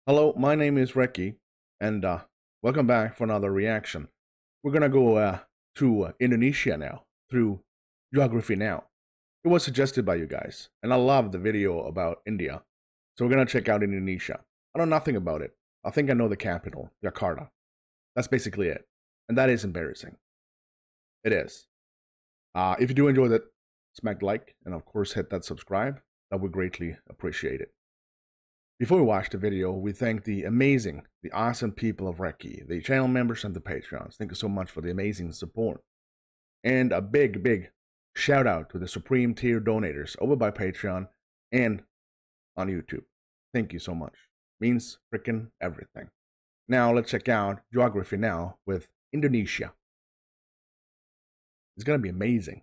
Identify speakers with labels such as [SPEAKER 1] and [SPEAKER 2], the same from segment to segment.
[SPEAKER 1] Hello, my name is Recky, and welcome back for another reaction. We're gonna go to Indonesia now, through Geography Now. It was suggested by you guys, and I love the video about India, so we're gonna check out Indonesia. I know nothing about it. I think I know the capital, Jakarta. That's basically it, and that is embarrassing. It is. If you do enjoy that, smack like, and of course hit that subscribe. That would greatly appreciate it. Before we watch the video, we thank the awesome people of Recky, the channel members and the Patreons. Thank you so much for the amazing support. And a big shout out to the Supreme Tier donators over by Patreon and on YouTube. Thank you so much. Means freaking everything. Now let's check out Geography Now with Indonesia. It's gonna be amazing.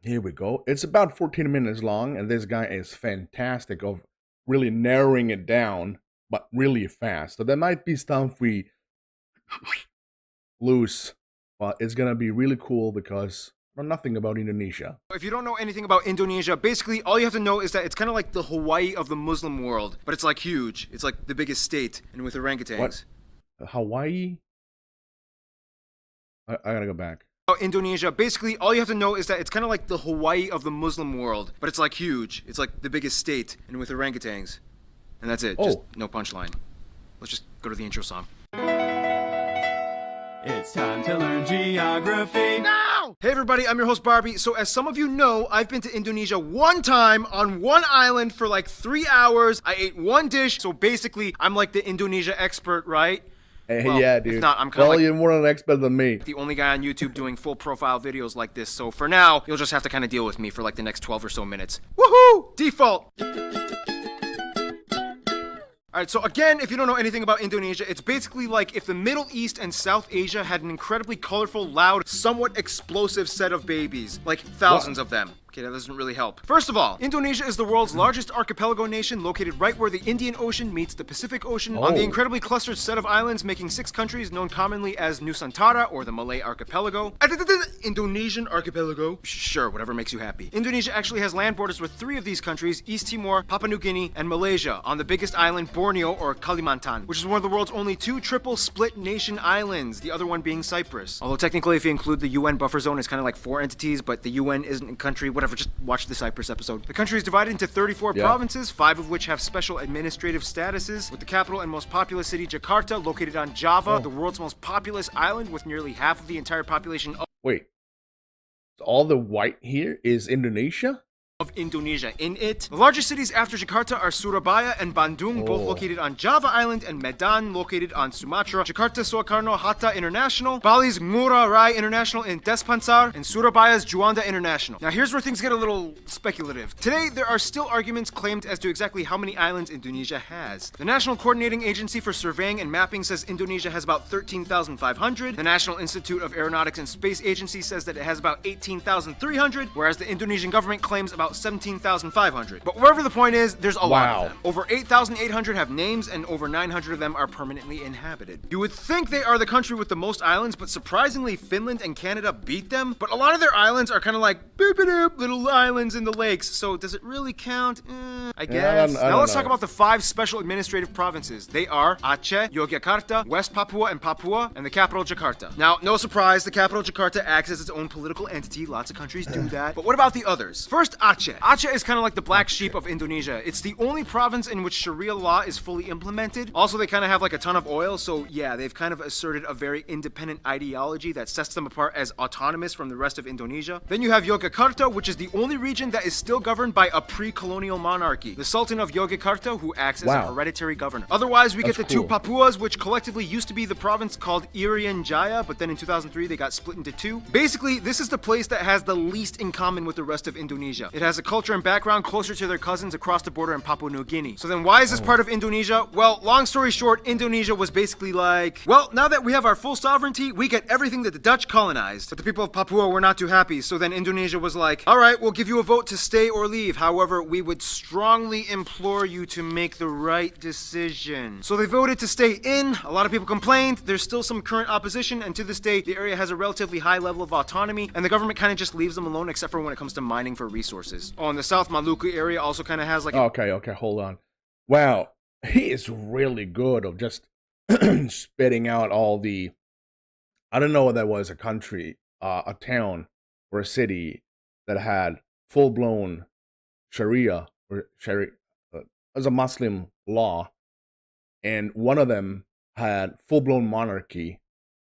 [SPEAKER 1] Here we go. It's about 14 minutes long, and this guy is fantastic of really narrowing it down, but really fast. So there might be stuff we lose, but it's gonna be really cool because I know nothing about Indonesia.
[SPEAKER 2] If you don't know anything about Indonesia, basically all you have to know is that it's kind of like the Hawaii of the Muslim world, but it's like huge. It's like the biggest state, and with orangutans.
[SPEAKER 1] What? Hawaii? I gotta go back.
[SPEAKER 2] Indonesia, basically all you have to know is that it's kind of like the Hawaii of the Muslim world, but it's like huge. It's like the biggest state, and with orangutans. And that's it. Just no punchline. Let's just go to the intro song.
[SPEAKER 3] It's time to learn geography now!
[SPEAKER 2] Hey everybody, I'm your host Barbie. So as some of you know, I've been to Indonesia one time on one island for like 3 hours. I ate one dish, so basically I'm like the Indonesia expert, right?
[SPEAKER 1] Well, yeah, dude.
[SPEAKER 2] If not, I'm kind of like
[SPEAKER 1] you're more an expert than me.
[SPEAKER 2] The only guy on YouTube doing full profile videos like this. So for now, you'll just have to kind of deal with me for like the next 12 or so minutes. Woohoo! Default! Alright, so again, if you don't know anything about Indonesia, it's basically like if the Middle East and South Asia had an incredibly colorful, loud, somewhat explosive set of babies. Like thousands of them. Okay, that doesn't really help. First of all, Indonesia is the world's largest archipelago nation, located right where the Indian Ocean meets the Pacific Ocean on the incredibly clustered set of islands, making 6 countries known commonly as Nusantara, or the Malay Archipelago. Indonesian Archipelago. Sure, whatever makes you happy. Indonesia actually has land borders with 3 of these countries, East Timor, Papua New Guinea, and Malaysia, on the biggest island, Borneo, or Kalimantan, which is one of the world's only 2 triple split nation islands, the other one being Cyprus. Although technically, if you include the UN buffer zone, it's kind of like 4 entities, but the UN isn't a country, whatever, just watch the Cyprus episode. The country is divided into 34 provinces, 5 of which have special administrative statuses, with the capital and most populous city, Jakarta, located on Java, the world's most populous island with nearly half of the entire population of—
[SPEAKER 1] Wait. All the white here is Indonesia?
[SPEAKER 2] Of Indonesia in it. The largest cities after Jakarta are Surabaya and Bandung, both located on Java Island, and Medan, located on Sumatra. Jakarta Soekarno-Hatta International, Bali's Ngurah Rai International in Despansar, and Surabaya's Juanda International. Now here's where things get a little speculative. Today, there are still arguments claimed as to exactly how many islands Indonesia has. The National Coordinating Agency for Surveying and Mapping says Indonesia has about 13,500. The National Institute of Aeronautics and Space Agency says that it has about 18,300, whereas the Indonesian government claims about 17,500. But wherever the point is, there's a lot of them. Over 8,800 have names, and over 900 of them are permanently inhabited. You would think they are the country with the most islands, but surprisingly, Finland and Canada beat them. But a lot of their islands are kind of like boop-a-doop, little islands in the lakes. So does it really count? I guess. Now let's talk about the 5 special administrative provinces. They are Aceh, Yogyakarta, West Papua and Papua, and the capital Jakarta. Now, no surprise, the capital Jakarta acts as its own political entity. Lots of countries do that. But what about the others? First, Aceh. Aceh is kind of like the black sheep of Indonesia. It's the only province in which Sharia law is fully implemented. Also, they kind of have like a ton of oil, so yeah, they've kind of asserted a very independent ideology that sets them apart as autonomous from the rest of Indonesia. Then you have Yogyakarta, which is the only region that is still governed by a pre-colonial monarchy, the Sultan of Yogyakarta, who acts as a hereditary governor. Otherwise, we get the 2 Papuas, which collectively used to be the province called Irian Jaya, but then in 2003 they got split into 2. Basically, this is the place that has the least in common with the rest of Indonesia. It has a culture and background closer to their cousins across the border in Papua New Guinea. So then why is this part of Indonesia? Well, long story short, Indonesia was basically like, well, now that we have our full sovereignty, we get everything that the Dutch colonized. But the people of Papua were not too happy, so then Indonesia was like, alright, we'll give you a vote to stay or leave. However, we would strongly implore you to make the right decision. So they voted to stay in. A lot of people complained. There's still some current opposition, and to this day, the area has a relatively high level of autonomy, and the government kind of just leaves them alone except for when it comes to mining for resources. resources. Oh, and the South Maluku area also kind of has like...
[SPEAKER 1] Okay, hold on. Wow, he is really good of just spitting out all the... I don't know what that was, a country, a town, or a city that had full-blown Sharia, or Sharia, as a Muslim law, and one of them had full-blown monarchy.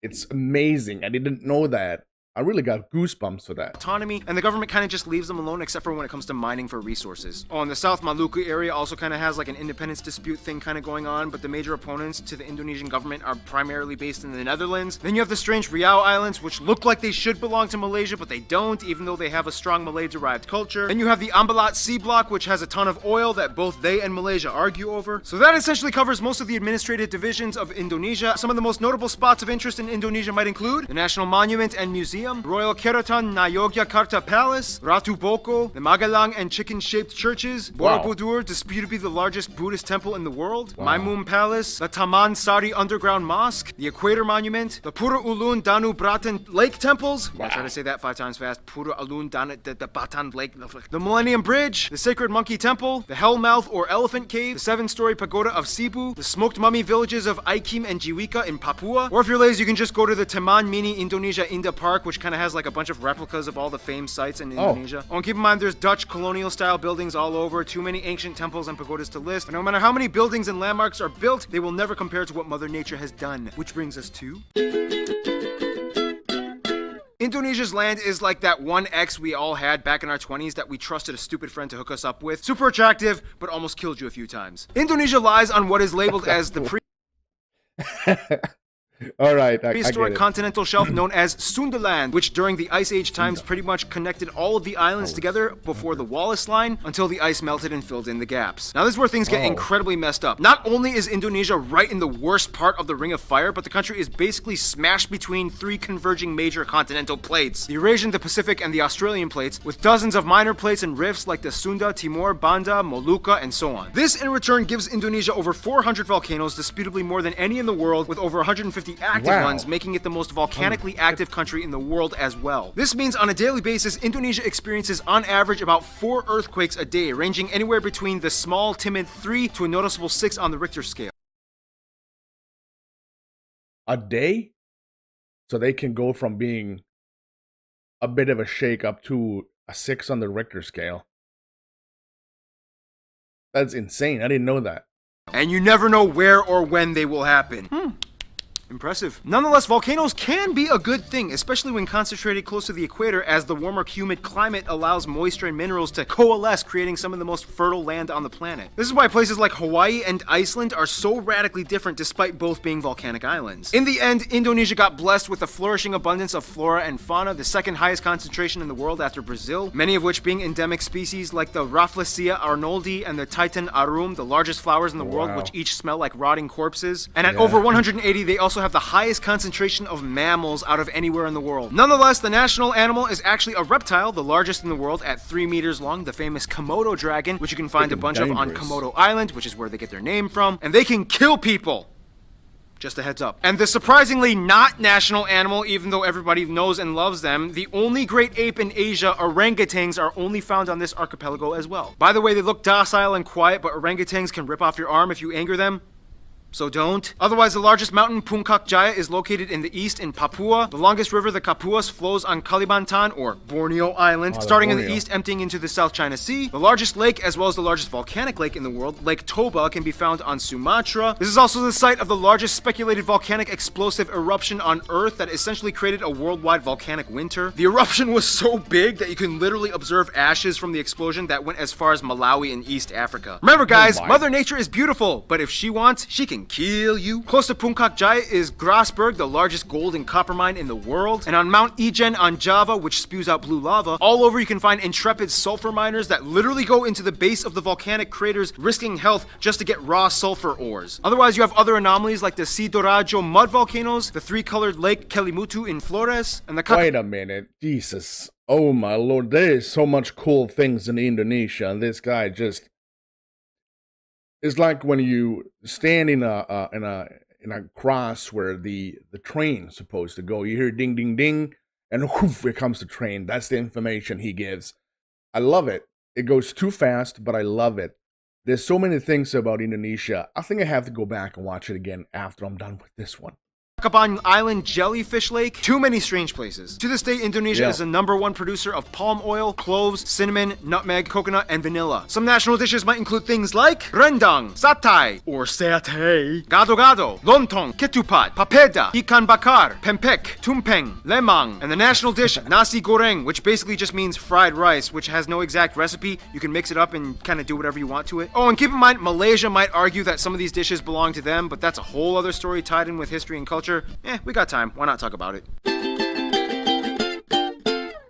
[SPEAKER 1] It's amazing. I didn't know that. I really got goosebumps for that.
[SPEAKER 2] Autonomy, and the government kind of just leaves them alone except for when it comes to mining for resources. Oh, and the South Maluku area also kind of has like an independence dispute thing kind of going on, but the major opponents to the Indonesian government are primarily based in the Netherlands. Then you have the strange Riau Islands, which look like they should belong to Malaysia, but they don't, even though they have a strong Malay-derived culture. Then you have the Ambalat Sea Block, which has a ton of oil that both they and Malaysia argue over. So that essentially covers most of the administrative divisions of Indonesia. Some of the most notable spots of interest in Indonesia might include the National Monument and Museum, Royal Keraton na Yogyakarta Palace, Ratu Boko, the Magelang and chicken-shaped churches, Borobudur, disputed to be the largest Buddhist temple in the world, Maimum Palace, the Taman Sari Underground Mosque, the Equator Monument, the Pura Ulun Danu Bratan Lake Temples, I'll try to say that 5 times fast, Pura Ulun Danu the Batan Lake, the Millennium Bridge, the Sacred Monkey Temple, the Hellmouth or Elephant Cave, the 7-story pagoda of Cebu, the smoked mummy villages of Aikim and Jiwika in Papua, or if you're lazy, you can just go to the Taman Mini Indonesia Indah Park, which kind of has like a bunch of replicas of all the famed sites in Indonesia. Oh, and keep in mind there's Dutch colonial style buildings all over, too many ancient temples and pagodas to list, and no matter how many buildings and landmarks are built, they will never compare to what Mother Nature has done. Which brings us to... Indonesia's land is like that one ex we all had back in our 20s that we trusted a stupid friend to hook us up with. Super attractive, but almost killed you a few times. Indonesia lies on what is labeled as the
[SPEAKER 1] All right,
[SPEAKER 2] prehistoric continental shelf known as Sundaland, which during the Ice Age times pretty much connected all of the islands together before the Wallace Line until the ice melted and filled in the gaps. Now this is where things get incredibly messed up. Not only is Indonesia right in the worst part of the Ring of Fire, but the country is basically smashed between 3 converging major continental plates, the Eurasian, the Pacific, and the Australian plates, with dozens of minor plates and rifts like the Sunda, Timor, Banda, Molucca, and so on. This in return gives Indonesia over 400 volcanoes, disputably more than any in the world, with over 150 active ones, making it the most volcanically active country in the world as well. This means on a daily basis, Indonesia experiences on average about 4 earthquakes a day, ranging anywhere between the small, timid 3 to a noticeable 6 on the Richter scale.
[SPEAKER 1] A day? So they can go from being a bit of a shake up to a 6 on the Richter scale. That's insane. I didn't know that.
[SPEAKER 2] And you never know where or when they will happen. Impressive. Nonetheless, volcanoes can be a good thing, especially when concentrated close to the equator, as the warmer, humid climate allows moisture and minerals to coalesce, creating some of the most fertile land on the planet. This is why places like Hawaii and Iceland are so radically different despite both being volcanic islands. In the end, Indonesia got blessed with a flourishing abundance of flora and fauna, the second highest concentration in the world after Brazil, many of which being endemic species like the Rafflesia arnoldi and the Titan arum, the largest flowers in the world, which each smell like rotting corpses. And at over 180, they also have the highest concentration of mammals out of anywhere in the world. Nonetheless, the national animal is actually a reptile, the largest in the world at 3 meters long, the famous Komodo Dragon, which you can find a bunch of on Komodo Island, which is where they get their name from, and they can kill people. Just a heads up. And the surprisingly not national animal, even though everybody knows and loves them, the only great ape in Asia, orangutans, are only found on this archipelago as well. By the way, they look docile and quiet, but orangutans can rip off your arm if you anger them. So don't. Otherwise, the largest mountain, Puncak Jaya, is located in the east in Papua. The longest river, the Kapuas, flows on Kalimantan, or Borneo Island, starting in the east, emptying into the South China Sea. The largest lake, as well as the largest volcanic lake in the world, Lake Toba, can be found on Sumatra. This is also the site of the largest speculated volcanic explosive eruption on Earth that essentially created a worldwide volcanic winter. The eruption was so big that you can literally observe ashes from the explosion that went as far as Malawi in East Africa. Remember guys, Mother Nature is beautiful, but if she wants, she can kill you. Close to Puncak Jaya is Grasberg, the largest gold and copper mine in the world. And on Mount Ijen on Java, which spews out blue lava, all over you can find intrepid sulfur miners that literally go into the base of the volcanic craters, risking health just to get raw sulfur ores. Otherwise, you have other anomalies like the Sidoarjo mud volcanoes, the 3-colored lake Kelimutu in Flores, and the...
[SPEAKER 1] Wait a minute. Jesus. Oh my lord, there is so much cool things in Indonesia, and this guy just... It's like when you stand in a cross where the train is supposed to go. You hear ding, ding, ding, and whoof, here comes the train. That's the information he gives. I love it. It goes too fast, but I love it. There's so many things about Indonesia. I think I have to go back and watch it again after I'm done with this one.
[SPEAKER 2] Kaban Island Jellyfish Lake. Too many strange places. To this day, Indonesia is the #1 producer of palm oil, cloves, cinnamon, nutmeg, coconut, and vanilla. Some national dishes might include things like rendang, satay, or satay, gado-gado, lontong, ketupat, papeda, ikan bakar, pempek, tumpeng, lemang, and the national dish, nasi goreng, which basically just means fried rice, which has no exact recipe. You can mix it up and kind of do whatever you want to it. Oh, and keep in mind, Malaysia might argue that some of these dishes belong to them, but that's a whole other story tied in with history and culture. We got time. Why not talk about it?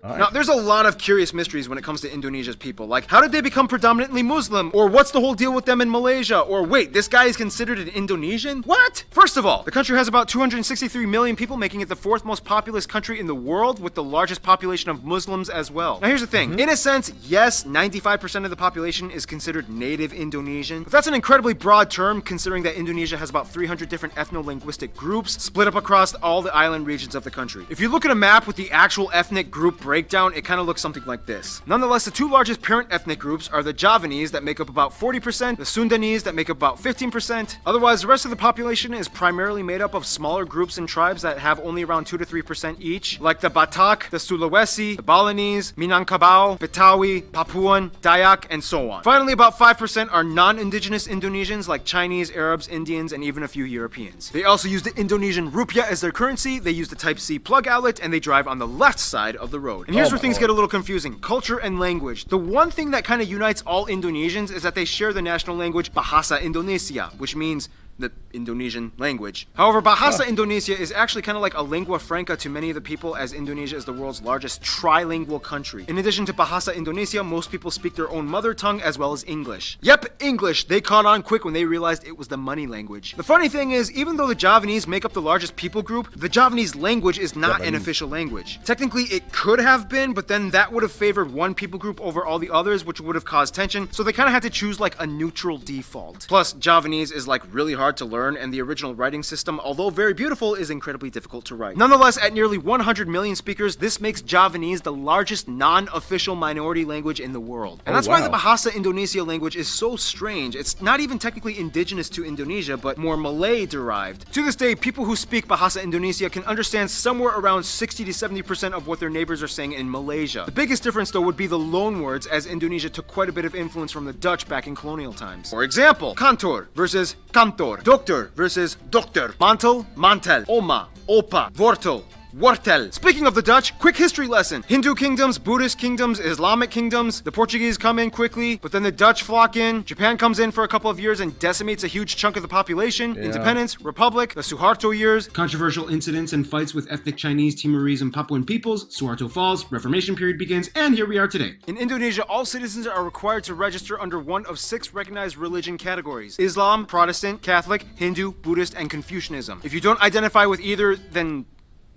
[SPEAKER 2] Now, there's a lot of curious mysteries when it comes to Indonesia's people. Like, how did they become predominantly Muslim? Or what's the whole deal with them in Malaysia? Or wait, this guy is considered an Indonesian? What? First of all, the country has about 263 million people, making it the 4th most populous country in the world, with the largest population of Muslims as well. Now, here's the thing. In a sense, yes, 95% of the population is considered native Indonesian. But that's an incredibly broad term, considering that Indonesia has about 300 different ethno-linguistic groups split up across all the island regions of the country. If you look at a map with the actual ethnic group breakdown, it kind of looks something like this. Nonetheless, the 2 largest parent ethnic groups are the Javanese that make up about 40%, the Sundanese that make up about 15%. Otherwise, the rest of the population is primarily made up of smaller groups and tribes that have only around 2 to 3% each, like the Batak, the Sulawesi, the Balinese, Minangkabau, Betawi, Papuan, Dayak, and so on. Finally, about 5% are non-indigenous Indonesians like Chinese, Arabs, Indians, and even a few Europeans. They also use the Indonesian rupiah as their currency, they use the Type-C plug outlet, and they drive on the left side of the road. And here's where things get a little confusing. Culture and language. The one thing that kind of unites all Indonesians is that they share the national language Bahasa Indonesia, which means the Indonesian language. However, Bahasa Indonesia is actually kind of like a lingua franca to many of the people, as Indonesia is the world's largest trilingual country. In addition to Bahasa Indonesia, most people speak their own mother tongue as well as English. Yep, English. They caught on quick when they realized it was the money language. The funny thing is, even though the Javanese make up the largest people group, the Javanese language is not an official language. Technically, it could have been, but then that would have favored one people group over all the others, which would have caused tension, so they kind of had to choose like a neutral default. Plus, Javanese is like really hard to learn, and the original writing system, although very beautiful, is incredibly difficult to write. Nonetheless, at nearly 100 million speakers, this makes Javanese the largest non-official minority language in the world. And that's why the Bahasa Indonesia language is so strange. It's not even technically indigenous to Indonesia, but more Malay-derived. To this day, people who speak Bahasa Indonesia can understand somewhere around 60 to 70% of what their neighbors are saying in Malaysia. The biggest difference, though, would be the loan words, as Indonesia took quite a bit of influence from the Dutch back in colonial times. For example, kantor versus kantor, doctor versus dokter, mantel, mantel, oma, opa, wortel, wortel. Speaking of the Dutch, quick history lesson. Hindu kingdoms, Buddhist kingdoms, Islamic kingdoms. The Portuguese come in quickly, but then the Dutch flock in. Japan comes in for a couple of years and decimates a huge chunk of the population. Independence, Republic, the Suharto years.
[SPEAKER 4] Controversial incidents and fights with ethnic Chinese, Timorese, and Papuan peoples. Suharto falls, Reformation period begins, and here we are today.
[SPEAKER 2] In Indonesia, all citizens are required to register under one of 6 recognized religion categories: Islam, Protestant, Catholic, Hindu, Buddhist, and Confucianism. If you don't identify with either, then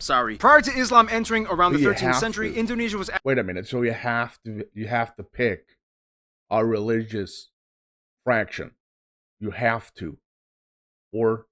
[SPEAKER 2] sorry. Prior to Islam entering around the 13th century, Indonesia was...
[SPEAKER 1] Wait a minute, so you have to pick a religious fraction. You have to. Or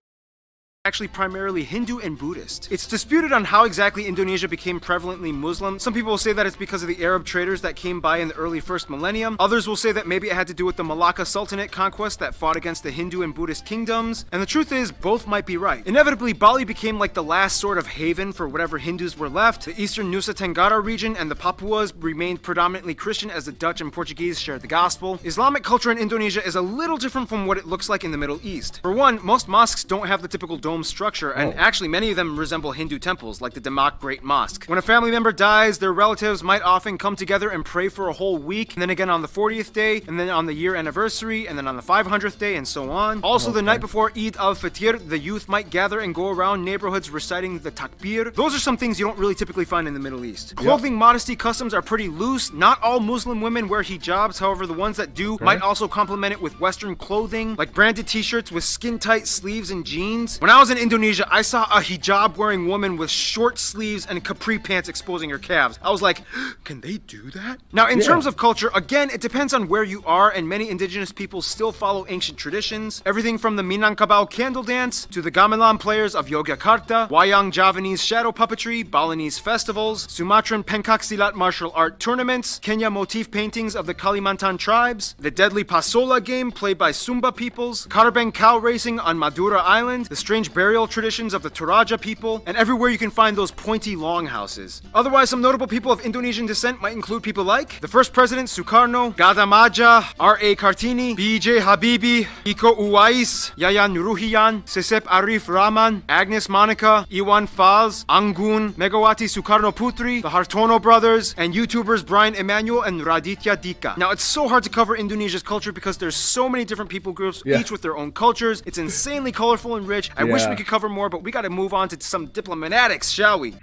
[SPEAKER 2] actually primarily Hindu and Buddhist. It's disputed on how exactly Indonesia became prevalently Muslim. Some people will say that it's because of the Arab traders that came by in the early 1st millennium. Others will say that maybe it had to do with the Malacca Sultanate conquest that fought against the Hindu and Buddhist kingdoms. And the truth is, both might be right. Inevitably, Bali became like the last sort of haven for whatever Hindus were left. The eastern Nusa Tenggara region and the Papuas remained predominantly Christian, as the Dutch and Portuguese shared the gospel. Islamic culture in Indonesia is a little different from what it looks like in the Middle East. For one, most mosques don't have the typical dome structure, and actually many of them resemble Hindu temples, like the Demak Great Mosque. When a family member dies, their relatives might often come together and pray for a whole week, and then again on the 40th day, and then on the year anniversary, and then on the 500th day, and so on. Also, the night before Eid al-Fitr, the youth might gather and go around neighborhoods reciting the takbir. Those are some things you don't really typically find in the Middle East. Clothing modesty customs are pretty loose. Not all Muslim women wear hijabs, however, the ones that do might also complement it with Western clothing, like branded t-shirts with skin-tight sleeves and jeans. When I was was in Indonesia, I saw a hijab-wearing woman with short sleeves and capri pants exposing her calves. I was like, can they do that? Now, in terms of culture, again, it depends on where you are, and many indigenous peoples still follow ancient traditions. Everything from the Minangkabau candle dance to the gamelan players of Yogyakarta, Wayang Javanese shadow puppetry, Balinese festivals, Sumatran pencak silat martial art tournaments, Kenya motif paintings of the Kalimantan tribes, the deadly Pasola game played by Sumba peoples, Karbeng cow racing on Madura Island, the strange burial traditions of the Toraja people, and everywhere you can find those pointy longhouses. Otherwise, some notable people of Indonesian descent might include people like the first president Sukarno, Gadamaja, R.A. Kartini, B.J. Habibie, Iko Uwais, Yayan Nuruhian, Sesep Arif Rahman, Agnes Monica, Iwan Fals, Anggun, Megawati Sukarno Putri, the Hartono brothers, and YouTubers Brian Emanuel and Raditya Dika. Now, it's so hard to cover Indonesia's culture because there's so many different people groups, each with their own cultures. It's insanely colorful and rich. I wish we could cover more, but we gotta move on to some diplomatics, shall we?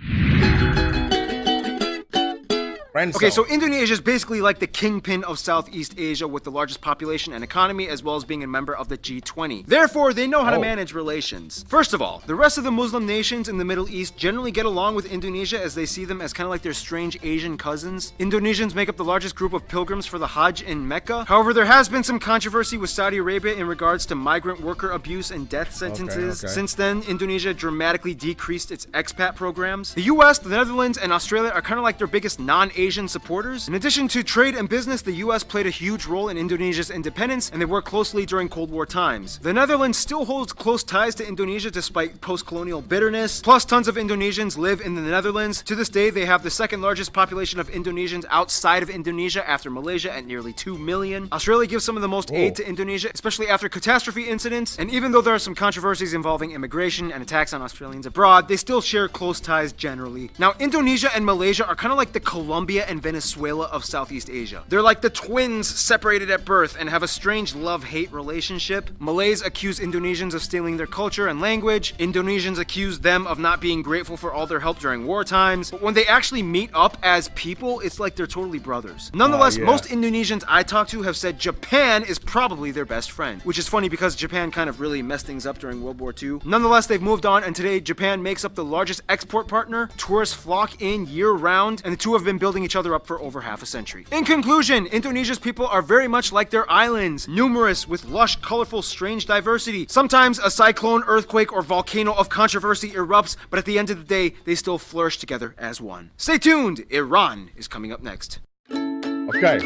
[SPEAKER 2] Okay, so Indonesia is basically like the kingpin of Southeast Asia with the largest population and economy, as well as being a member of the G20. Therefore, they know how to manage relations. First of all, the rest of the Muslim nations in the Middle East generally get along with Indonesia as they see them as kind of like their strange Asian cousins. Indonesians make up the largest group of pilgrims for the Hajj in Mecca. However, there has been some controversy with Saudi Arabia in regards to migrant worker abuse and death sentences. Since then, Indonesia dramatically decreased its expat programs. The US, the Netherlands, and Australia are kind of like their biggest non-Asian supporters. In addition to trade and business, the US played a huge role in Indonesia's independence, and they worked closely during Cold War times. The Netherlands still holds close ties to Indonesia despite post-colonial bitterness. Plus, tons of Indonesians live in the Netherlands. To this day, they have the second largest population of Indonesians outside of Indonesia after Malaysia at nearly 2 million. Australia gives some of the most aid to Indonesia, especially after catastrophe incidents. And even though there are some controversies involving immigration and attacks on Australians abroad, they still share close ties generally. Now, Indonesia and Malaysia are kind of like the Colombia and Venezuela of Southeast Asia. They're like the twins separated at birth and have a strange love-hate relationship. Malays accuse Indonesians of stealing their culture and language. Indonesians accuse them of not being grateful for all their help during war times. But when they actually meet up as people, it's like they're totally brothers. Nonetheless, most Indonesians I talk to have said Japan is probably their best friend, which is funny because Japan kind of really messed things up during World War II. Nonetheless, they've moved on, and today Japan makes up the largest export partner. Tourists flock in year-round, and the two have been building each other up for over half a century. In conclusion, Indonesia's people are very much like their islands, numerous with lush, colorful, strange diversity. Sometimes a cyclone, earthquake, or volcano of controversy erupts, but at the end of the day, they still flourish together as one. Stay tuned, Iran is coming up next.
[SPEAKER 1] Okay.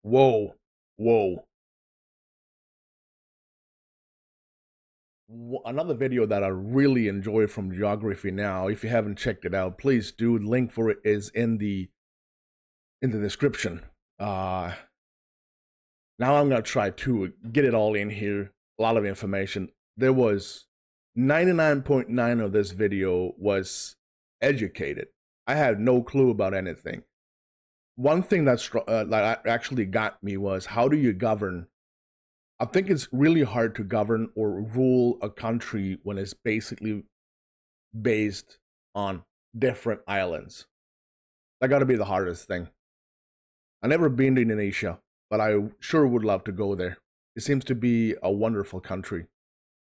[SPEAKER 1] Whoa. Another video that I really enjoy from Geography Now. If you haven't checked it out, please do. Link for it is in the description. Now I'm gonna try to get it all in here. A lot of information. There was 99.9 of this video was educated. I had no clue about anything. One thing that actually got me was, how do you govern? I think it's really hard to govern or rule a country when it's basically based on different islands. That got to be the hardest thing. I've never been to Indonesia, but I sure would love to go there. It seems to be a wonderful country.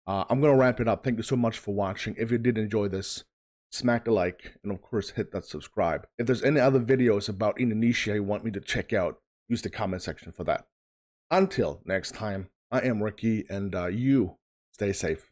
[SPEAKER 1] I'm going to wrap it up. Thank you so much for watching. If you did enjoy this, smack a like, and of course hit that subscribe. If there's any other videos about Indonesia you want me to check out, use the comment section for that. Until next time, I am Recky, and you stay safe.